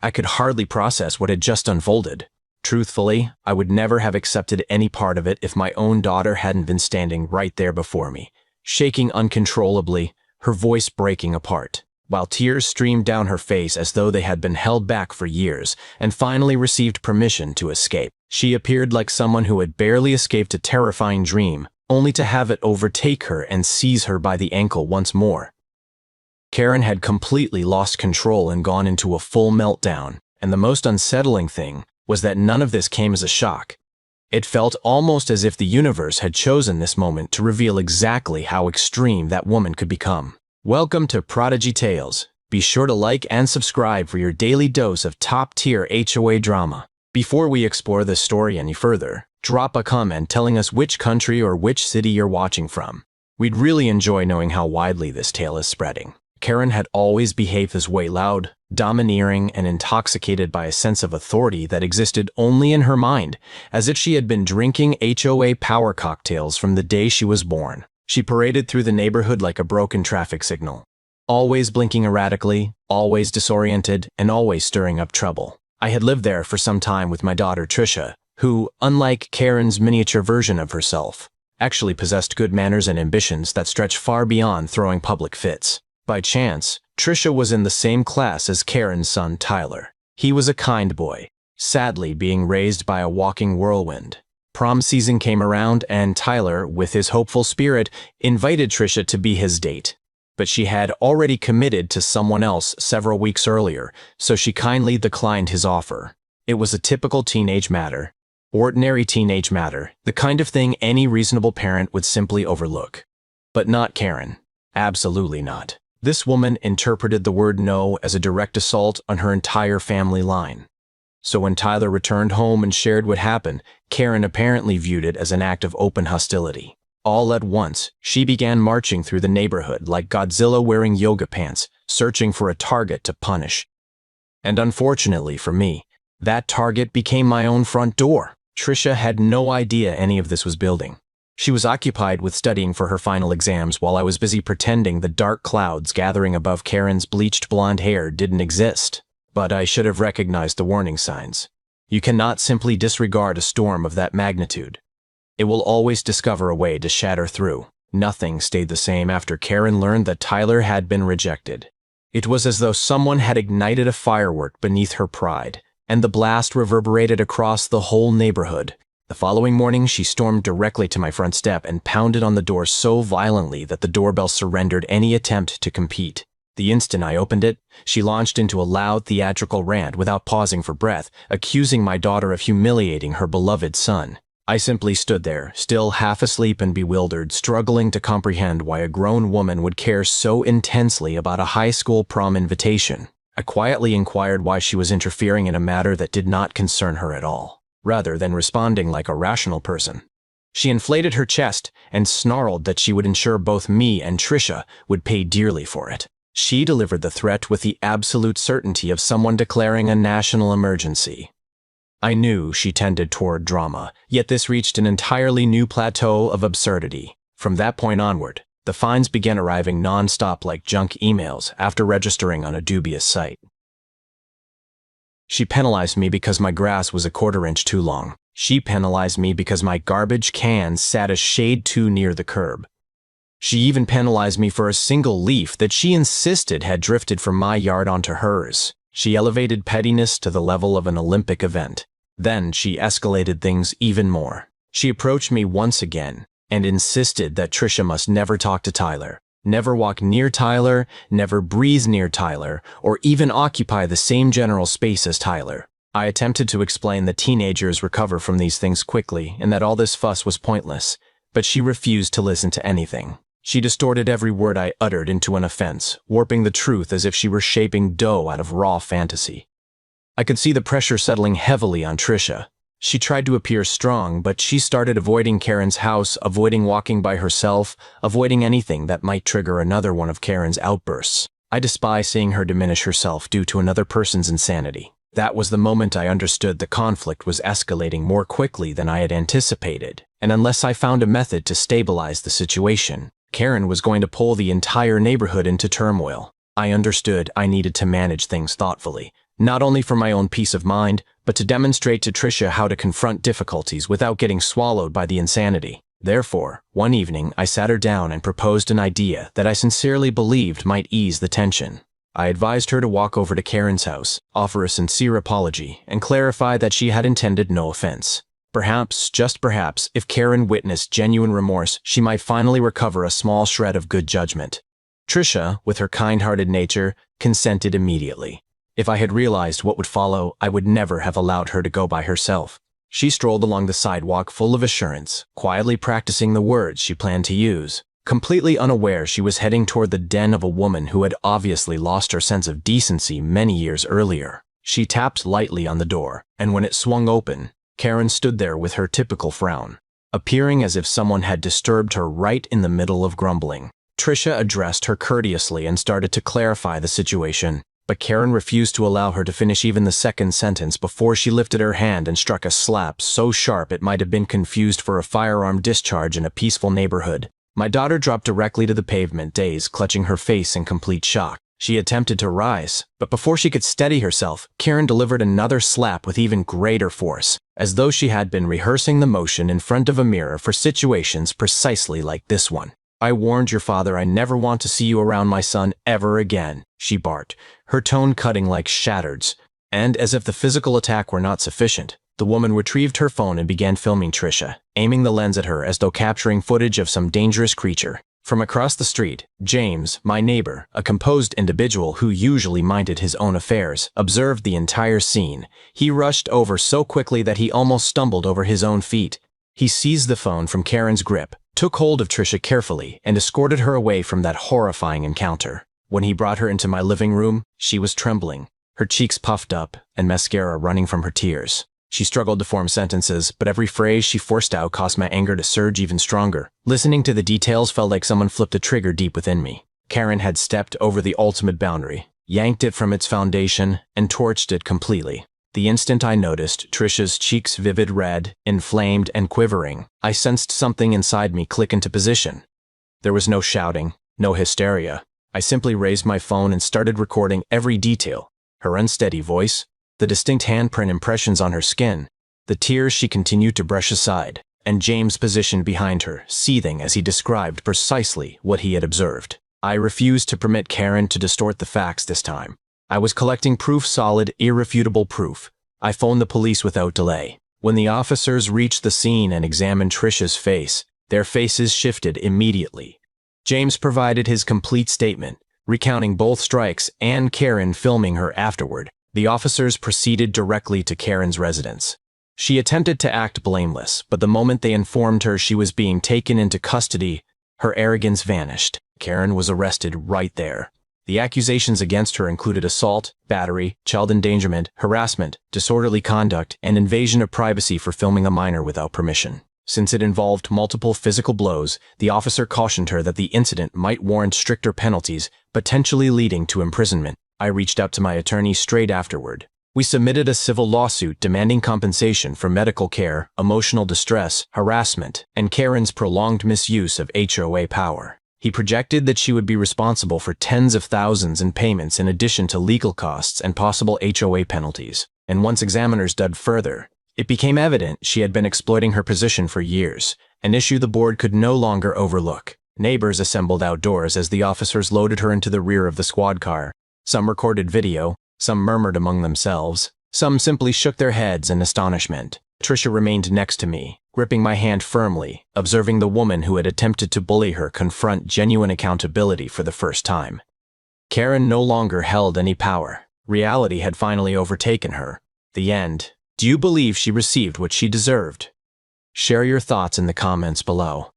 I could hardly process what had just unfolded. Truthfully, I would never have accepted any part of it if my own daughter hadn't been standing right there before me, shaking uncontrollably, her voice breaking apart, while tears streamed down her face as though they had been held back for years and finally received permission to escape. She appeared like someone who had barely escaped a terrifying dream, only to have it overtake her and seize her by the ankle once more. Karen had completely lost control and gone into a full meltdown, and the most unsettling thing was that none of this came as a shock. It felt almost as if the universe had chosen this moment to reveal exactly how extreme that woman could become. Welcome to Prodigy Tales. Be sure to like and subscribe for your daily dose of top-tier HOA drama. Before we explore this story any further, drop a comment telling us which country or which city you're watching from. We'd really enjoy knowing how widely this tale is spreading. Karen had always behaved this way, loud, domineering, and intoxicated by a sense of authority that existed only in her mind, as if she had been drinking HOA power cocktails from the day she was born. She paraded through the neighborhood like a broken traffic signal, always blinking erratically, always disoriented, and always stirring up trouble. I had lived there for some time with my daughter Trisha, who, unlike Karen's miniature version of herself, actually possessed good manners and ambitions that stretched far beyond throwing public fits. By chance, Trisha was in the same class as Karen's son Tyler. He was a kind boy, sadly being raised by a walking whirlwind. Prom season came around and Tyler, with his hopeful spirit, invited Trisha to be his date. But she had already committed to someone else several weeks earlier, so she kindly declined his offer. It was a typical teenage matter. Ordinary teenage matter, the kind of thing any reasonable parent would simply overlook. But not Karen. Absolutely not. This woman interpreted the word no as a direct assault on her entire family line. So when Tyler returned home and shared what happened, Karen apparently viewed it as an act of open hostility. All at once, she began marching through the neighborhood like Godzilla wearing yoga pants, searching for a target to punish. And unfortunately for me, that target became my own front door. Trisha had no idea any of this was building. She was occupied with studying for her final exams while I was busy pretending the dark clouds gathering above Karen's bleached blonde hair didn't exist. But I should have recognized the warning signs. You cannot simply disregard a storm of that magnitude. It will always discover a way to shatter through. Nothing stayed the same after Karen learned that Tyler had been rejected. It was as though someone had ignited a firework beneath her pride, and the blast reverberated across the whole neighborhood. The following morning, she stormed directly to my front step and pounded on the door so violently that the doorbell surrendered any attempt to compete. The instant I opened it, she launched into a loud theatrical rant without pausing for breath, accusing my daughter of humiliating her beloved son. I simply stood there, still half asleep and bewildered, struggling to comprehend why a grown woman would care so intensely about a high school prom invitation. I quietly inquired why she was interfering in a matter that did not concern her at all, rather than responding like a rational person. She inflated her chest and snarled that she would ensure both me and Trisha would pay dearly for it. She delivered the threat with the absolute certainty of someone declaring a national emergency. I knew she tended toward drama, yet this reached an entirely new plateau of absurdity. From that point onward, the fines began arriving non-stop like junk emails after registering on a dubious site. She penalized me because my grass was a quarter-inch too long. She penalized me because my garbage can sat a shade too near the curb. She even penalized me for a single leaf that she insisted had drifted from my yard onto hers. She elevated pettiness to the level of an Olympic event. Then she escalated things even more. She approached me once again and insisted that Trisha must never talk to Tyler, never walk near Tyler, never breathe near Tyler, or even occupy the same general space as Tyler. I attempted to explain that teenagers recover from these things quickly and that all this fuss was pointless, but she refused to listen to anything. She distorted every word I uttered into an offense, warping the truth as if she were shaping dough out of raw fantasy. I could see the pressure settling heavily on Trisha. She tried to appear strong, but she started avoiding Karen's house, avoiding walking by herself, avoiding anything that might trigger another one of Karen's outbursts. I despise seeing her diminish herself due to another person's insanity. That was the moment I understood the conflict was escalating more quickly than I had anticipated, and unless I found a method to stabilize the situation, Karen was going to pull the entire neighborhood into turmoil. I understood I needed to manage things thoughtfully, not only for my own peace of mind, but to demonstrate to Trisha how to confront difficulties without getting swallowed by the insanity. Therefore, one evening I sat her down and proposed an idea that I sincerely believed might ease the tension. I advised her to walk over to Karen's house, offer a sincere apology, and clarify that she had intended no offense. Perhaps, just perhaps, if Karen witnessed genuine remorse, she might finally recover a small shred of good judgment. Trisha, with her kind-hearted nature, consented immediately. If I had realized what would follow, I would never have allowed her to go by herself. She strolled along the sidewalk full of assurance, quietly practicing the words she planned to use. Completely unaware she was heading toward the den of a woman who had obviously lost her sense of decency many years earlier. She tapped lightly on the door, and when it swung open, Karen stood there with her typical frown, appearing as if someone had disturbed her right in the middle of grumbling. Trisha addressed her courteously and started to clarify the situation, but Karen refused to allow her to finish even the second sentence before she lifted her hand and struck a slap so sharp it might have been confused for a firearm discharge in a peaceful neighborhood. My daughter dropped directly to the pavement, dazed, clutching her face in complete shock. She attempted to rise, but before she could steady herself, Karen delivered another slap with even greater force, as though she had been rehearsing the motion in front of a mirror for situations precisely like this one. "I warned your father I never want to see you around my son ever again," she barked, her tone cutting like shattered. And as if the physical attack were not sufficient, the woman retrieved her phone and began filming Trisha, aiming the lens at her as though capturing footage of some dangerous creature. From across the street, James, my neighbor, a composed individual who usually minded his own affairs, observed the entire scene. He rushed over so quickly that he almost stumbled over his own feet. He seized the phone from Karen's grip, took hold of Trisha carefully, and escorted her away from that horrifying encounter. When he brought her into my living room, she was trembling, her cheeks puffed up and mascara running from her tears. She struggled to form sentences, but every phrase she forced out caused my anger to surge even stronger. Listening to the details felt like someone flipped a trigger deep within me. Karen had stepped over the ultimate boundary, yanked it from its foundation, and torched it completely. The instant I noticed Trisha's cheeks vivid red, inflamed, and quivering, I sensed something inside me click into position. There was no shouting, no hysteria. I simply raised my phone and started recording every detail. Her unsteady voice, the distinct handprint impressions on her skin, the tears she continued to brush aside, and James positioned behind her, seething as he described precisely what he had observed. I refused to permit Karen to distort the facts this time. I was collecting proof, solid, irrefutable proof. I phoned the police without delay. When the officers reached the scene and examined Trisha's face, their faces shifted immediately. James provided his complete statement, recounting both strikes and Karen filming her afterward. The officers proceeded directly to Karen's residence. She attempted to act blameless, but the moment they informed her she was being taken into custody, her arrogance vanished. Karen was arrested right there. The accusations against her included assault, battery, child endangerment, harassment, disorderly conduct, and invasion of privacy for filming a minor without permission. Since it involved multiple physical blows, the officer cautioned her that the incident might warrant stricter penalties, potentially leading to imprisonment. I reached out to my attorney straight afterward. We submitted a civil lawsuit demanding compensation for medical care, emotional distress, harassment, and Karen's prolonged misuse of HOA power. He projected that she would be responsible for tens of thousands in payments in addition to legal costs and possible HOA penalties. And once examiners dug further, it became evident she had been exploiting her position for years, an issue the board could no longer overlook. Neighbors assembled outdoors as the officers loaded her into the rear of the squad car. Some recorded video, some murmured among themselves, some simply shook their heads in astonishment. Trisha remained next to me, gripping my hand firmly, observing the woman who had attempted to bully her confront genuine accountability for the first time. Karen no longer held any power. Reality had finally overtaken her. The end. Do you believe she received what she deserved? Share your thoughts in the comments below.